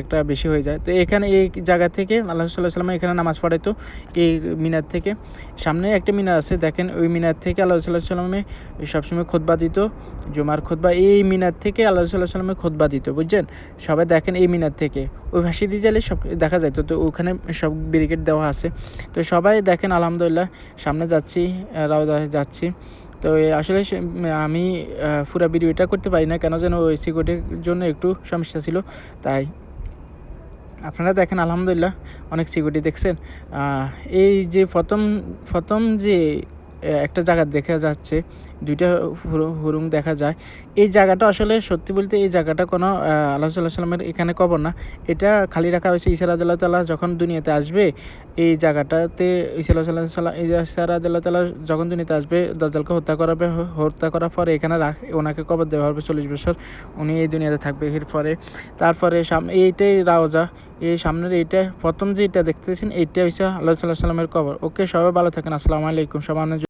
একটা বেশি হয়ে যায়। তো এখানে এই জায়গা থেকে আল্লাহ রাসূল সাল্লাল্লাহু আলাইহি ওয়াসাল্লাম এখানে নামাজ পড়াইতো এই মিনার থেকে। সামনে একটা মিনার আছে দেখেন, ওই মিনার থেকে আল্লাহ রাসূল সাল্লাল্লাহু আলাইহি ওয়াসাল্লাম সবসময় খুতবা দিত, জুমার খুতবা এই মিনার থেকে আল্লাহ রাসূল সাল্লাল্লাহু আলাইহি ওয়াসাল্লাম খুতবা দিত, বুঝছেন? সবাই দেখেন এই মিনার থেকে ওই ভাসি দিয়ে গেলে সব দেখা যাইত। তো ওখানে সব ব্যারিকেড দেওয়া আছে। তো সবাই দেখেন আলহামদুলিল্লাহ সামনে যাচ্ছি, রওজা যাচ্ছি। তো আসলে আমি পুরা ভিডিওটা করতে পারি না, কেন যেন ওই সিকিউরিটির জন্য একটু সমস্যা ছিল। তাই আপনারা দেখেন আলহামদুলিল্লাহ অনেক সিকিউরিটি দেখছেন। এই যে প্রথম যে একটা জায়গা দেখা যাচ্ছে, দুইটা হুরুং দেখা যায়। এই জায়গাটা আসলে সত্যি বলতে এই জায়গাটা কোনো আল্লাহ সাল্লাল্লাহু আলাইহি ওয়াসাল্লামের এখানে কবর না। এটা খালি রাখা হয়েছে ঈসা রাদিয়াল্লাহু তাআলা যখন দুনিয়াতে আসবে, এই জায়গাটাতে ঈসা রাদিয়াল্লাহু তাআলা যখন দুনিয়াতে আসবে, দাজ্জালকে হত্যা করার পরে এখানে ওনাকে কবর দেওয়া হবে 40 বছর। উনি এই দুনিয়াতে থাকবে। এরপরে তারপরে এইটাই রাওজা, এই সামনের এইটা প্রথম যেটা দেখতেছেন এইটা হচ্ছে আল্লাহ সাল্লাল্লাহু আলাইহি ওয়াসাল্লামের কবর। ওকে, সবাই ভালো থাকেন। আসসালামু আলাইকুম। সবার